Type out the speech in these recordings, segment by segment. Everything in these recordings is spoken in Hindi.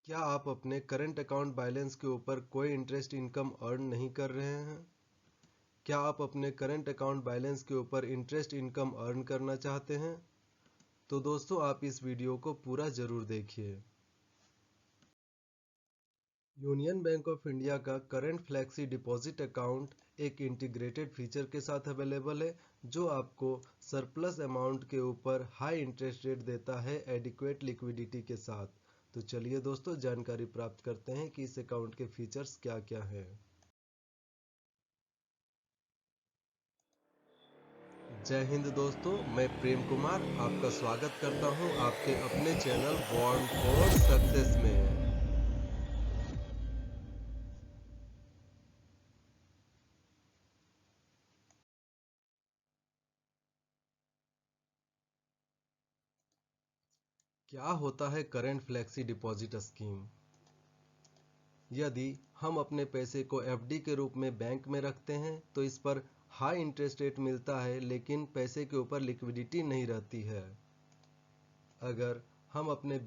क्या आप अपने करंट अकाउंट बैलेंस के ऊपर कोई इंटरेस्ट इनकम अर्न नहीं कर रहे हैं? क्या आप अपने करंट अकाउंट बैलेंस के ऊपर इंटरेस्ट इनकम अर्न करना चाहते हैं? तो दोस्तों आप इस वीडियो को पूरा जरूर देखिए। यूनियन बैंक ऑफ इंडिया का करंट फ्लेक्सी डिपॉजिट अकाउंट एक इंटीग्रेटेड फीचर के साथ अवेलेबल है, जो आपको सरप्लस अमाउंट के ऊपर हाई इंटरेस्ट रेट देता है एडिक्वेट लिक्विडिटी के साथ। तो चलिए दोस्तों जानकारी प्राप्त करते हैं कि इस अकाउंट के फीचर्स क्या क्या हैं। जय हिंद दोस्तों, मैं प्रेम कुमार आपका स्वागत करता हूं आपके अपने चैनल बॉर्न फॉर सक्सेस में। क्या होता है करंट फ्लेक्सी डिपॉजिट स्कीम? यदि हम अपने पैसे को एफडी के रूप में बैंक में रखते हैं तो इस पर हाई इंटरेस्ट रेट मिलता है, लेकिन पैसे के ऊपर लिक्विडिटी नहीं रहती है। अगर हम अपने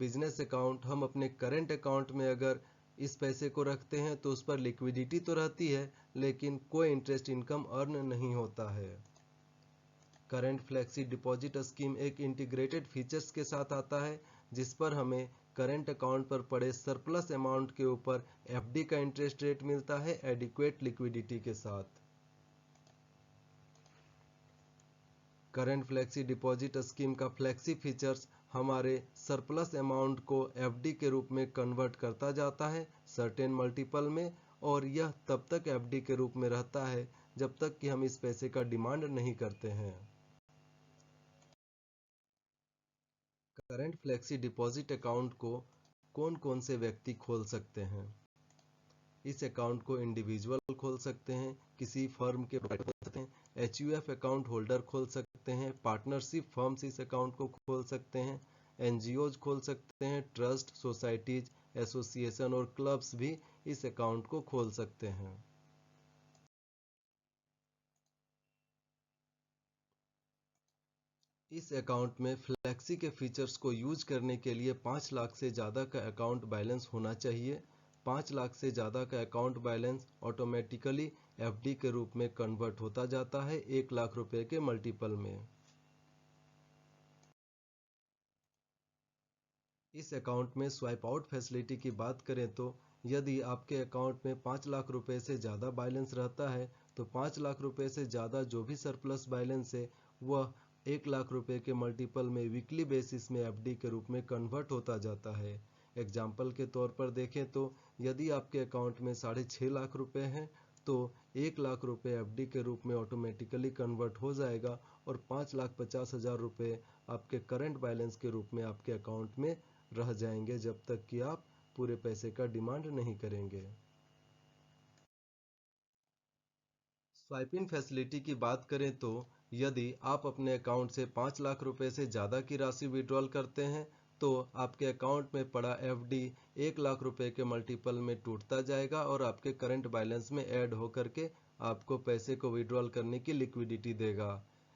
करंट अकाउंट में अगर इस पैसे को रखते हैं तो उस पर लिक्विडिटी तो रहती है, लेकिन कोई इंटरेस्ट इनकम अर्न नहीं होता है। करंट फ्लेक्सी डिपॉजिट स्कीम एक इंटीग्रेटेड फीचर्स के साथ आता है, जिस पर हमें करंट अकाउंट पर पड़े सरप्लस अमाउंट के ऊपर एफडी का इंटरेस्ट रेट मिलता है एडिक्वेट लिक्विडिटी के साथ। करंट फ्लेक्सी डिपॉजिट स्कीम का फ्लेक्सी फीचर्स हमारे सरप्लस अमाउंट को एफडी के रूप में कन्वर्ट करता जाता है सर्टेन मल्टीपल में, और यह तब तक एफडी के रूप में रहता है जब तक कि हम इस पैसे का डिमांड नहीं करते हैं। करंट फ्लेक्सी डिपॉजिट अकाउंट को कौन कौन से व्यक्ति खोल सकते हैं? इस अकाउंट को इंडिविजुअल खोल सकते हैं, किसी फर्म के खोल सकते हैं, एचयूएफ अकाउंट होल्डर खोल सकते हैं, पार्टनरशिप फर्म्स इस अकाउंट को खोल सकते हैं, एनजीओज खोल सकते हैं, ट्रस्ट, सोसाइटीज, एसोसिएशन और क्लब्स भी इस अकाउंट को खोल सकते हैं। इस अकाउंट में फ्लेक्सी के फीचर्स को यूज करने के लिए 5 लाख से ज़्यादा का अकाउंट बैलेंस होना चाहिए। 5 लाख से ज़्यादा का अकाउंट बैलेंस ऑटोमेटिकली एफडी के रूप में कन्वर्ट होता जाता है 1 लाख रुपए के मल्टीपल में। इस अकाउंट में स्वाइप आउट फैसिलिटी की बात करें तो यदि आपके अकाउंट में 5 लाख रुपए से ज़्यादा बैलेंस रहता है तो 5 लाख रुपए से ज़्यादा जो भी सरप्लस बैलेंस है वह 1 लाख रुपए के मल्टीपल में वीकली बेसिस में एफडी के रूप में कन्वर्ट होता जाता है। एग्जाम्पल के तौर पर देखें तो यदि आपके अकाउंट में 6.5 लाख रुपए हैं तो 1 लाख रुपए एफडी के रूप में ऑटोमेटिकली कन्वर्ट हो जाएगा और 5,50,000 रुपए आपके करंट बैलेंस के रूप में आपके अकाउंट में रह जाएंगे जब तक कि आप पूरे पैसे का डिमांड नहीं करेंगे। स्वाइप इन फैसिलिटी की बात करें तो यदि आप अपने अकाउंट से 5 लाख रुपए से ज़्यादा की राशि विड्रॉल करते हैं तो आपके अकाउंट में पड़ा एफडी 1 लाख रुपए के मल्टीपल में टूटता जाएगा और आपके करंट बैलेंस में ऐड होकर के आपको पैसे को विड्रॉल करने की लिक्विडिटी देगा।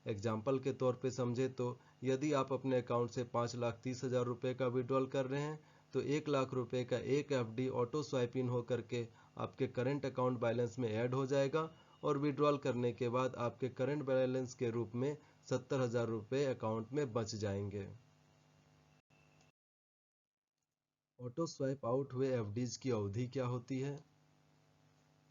एग्जाम्पल के तौर पे समझे तो यदि आप अपने अकाउंट से 5,30,000 रुपए का विड्रॉल कर रहे हैं तो 1 लाख रुपए का एक एफडी ऑटो स्वाइप इन होकर के आपके करंट अकाउंट बैलेंस में ऐड हो जाएगा और विड्रॉल करने के बाद आपके करंट बैलेंस के रूप में 70,000 रुपए अकाउंट में बच जाएंगे। ऑटो स्वाइप आउट हुए एफडीज की अवधि क्या होती है?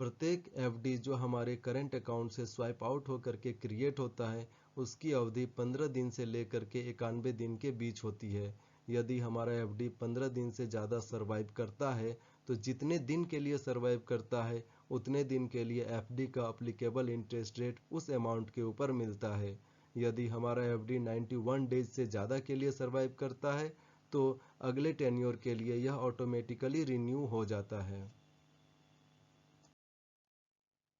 प्रत्येक एफडी जो हमारे करंट अकाउंट से स्वाइप आउट होकर के क्रिएट होता है उसकी अवधि 15 दिन से लेकर के 91 दिन के बीच होती है। यदि हमारा एफडी 15 दिन से ज़्यादा सर्वाइव करता है तो जितने दिन के लिए सर्वाइव करता है उतने दिन के लिए एफडी का अप्लीकेबल इंटरेस्ट रेट उस अमाउंट के ऊपर मिलता है। यदि हमारा एफडी 91 डेज से ज़्यादा के लिए सर्वाइव करता है तो अगले टेन्योर के लिए यह ऑटोमेटिकली रिन्यू हो जाता है।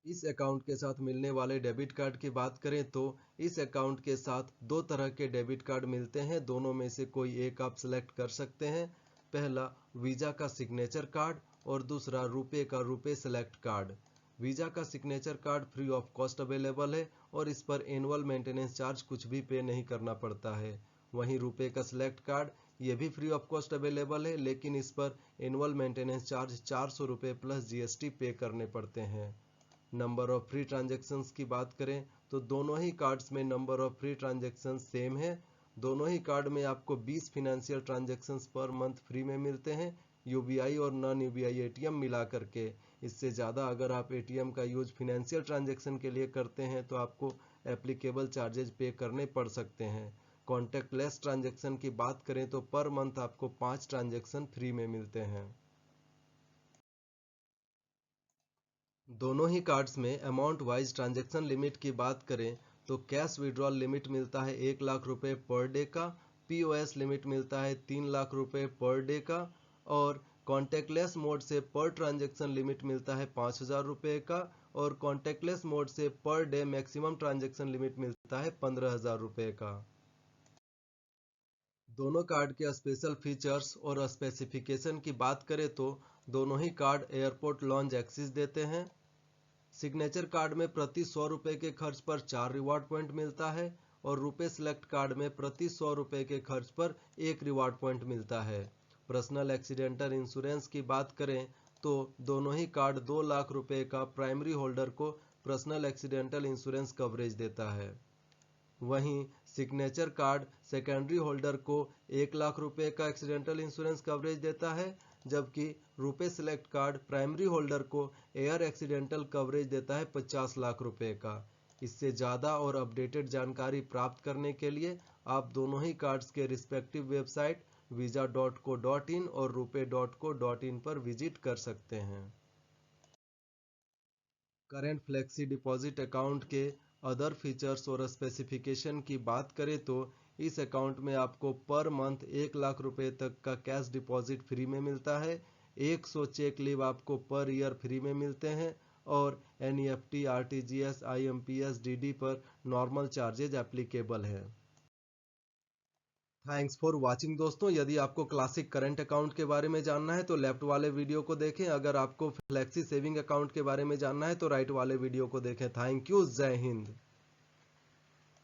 इस अकाउंट के साथ मिलने वाले डेबिट कार्ड की बात करें तो इस अकाउंट के साथ दो तरह के डेबिट कार्ड मिलते हैं, दोनों में से कोई एक आप सिलेक्ट कर सकते हैं। पहला वीज़ा का सिग्नेचर कार्ड और दूसरा रुपए का रुपए सेलेक्ट कार्ड। वीज़ा का signature card free of cost available है और इस पर एनुअल मेंटेनेंस चार्ज कुछ भी पे नहीं करना पड़ता है। वहीं रुपए का सिलेक्ट कार्ड ये भी फ्री ऑफ कॉस्ट अवेलेबल है, लेकिन इस पर एनुअल मेंटेनेंस चार्ज 400 रुपये प्लस जीएसटी पे करने पड़ते हैं। नंबर ऑफ फ्री ट्रांजैक्शंस की बात करें तो दोनों ही कार्ड्स में number of free transaction same है। दोनों ही कार्ड में आपको 20 financial transactions per month free में मिलते हैं, यूबीआई और नॉन यूबीआई एटीएम मिला करके। इससे ज़्यादा अगर आप एटीएम का यूज फिनेंशियल ट्रांजैक्शन के लिए करते हैं तो आपको एप्लीकेबल चार्जेज पे करने पड़ सकते हैं। कॉन्टैक्टलेस ट्रांजैक्शन की बात करें तो पर मंथ आपको 5 ट्रांजैक्शन फ्री में मिलते हैं। दोनों ही कार्ड्स में अमाउंट वाइज ट्रांजैक्शन लिमिट की बात करें तो कैश विड्रॉल लिमिट मिलता है 1 लाख रुपए पर डे का, पीओएस लिमिट मिलता है 3 लाख रुपए पर डे का, और कॉन्टैक्टलेस मोड से पर ट्रांजैक्शन लिमिट मिलता है 5,000 रुपये का, और कॉन्टैक्टलेस मोड से per day maximum transaction limit मिलता है 15,000 रुपये का। दोनों कार्ड के स्पेशल फीचर्स और स्पेसिफिकेशन की बात करें तो दोनों ही कार्ड एयरपोर्ट लॉन्ज एक्सेस देते हैं। सिग्नेचर कार्ड में प्रति 100 रुपये के खर्च पर 4 रिवॉर्ड पॉइंट मिलता है, और रुपए सिलेक्ट कार्ड में प्रति 100 रुपये के खर्च पर 1 रिवॉर्ड पॉइंट मिलता है। पर्सनल एक्सीडेंटल इंश्योरेंस की बात करें तो दोनों ही कार्ड 2 लाख रुपए का प्राइमरी होल्डर को पर्सनल एक्सीडेंटल इंश्योरेंस कवरेज देता है। वहीं सिग्नेचर कार्ड सेकेंडरी होल्डर को 1 लाख रुपए का एक्सीडेंटल इंश्योरेंस कवरेज देता है, जबकि रुपए सिलेक्ट कार्ड प्राइमरी होल्डर को एयर एक्सीडेंटल कवरेज देता है 50 लाख रुपए का। इससे ज़्यादा और अपडेटेड जानकारी प्राप्त करने के लिए आप दोनों ही कार्ड्स के रिस्पेक्टिव वेबसाइट visa.co.in और rupee.co.in पर विजिट कर सकते हैं। करेंट फ्लेक्सी डिपॉजिट अकाउंट के अदर फीचर्स और स्पेसिफिकेशन की बात करें तो इस अकाउंट में आपको पर मंथ 1 लाख रुपए तक का कैश डिपॉजिट फ्री में मिलता है, 100 चेक लीव आपको पर ईयर फ्री में मिलते हैं, और एनईएफटी, आरटीजीएस, आईएमपीएस, डीडी पर नॉर्मल चार्जेज एप्लीकेबल है। थैंक्स फॉर वाचिंग दोस्तों। यदि आपको क्लासिक करंट अकाउंट के बारे में जानना है तो लेफ्ट वाले वीडियो को देखें, अगर आपको फ्लेक्सी सेविंग अकाउंट के बारे में जानना है तो राइट वाले वीडियो को देखें। Thank you. जय हिंद।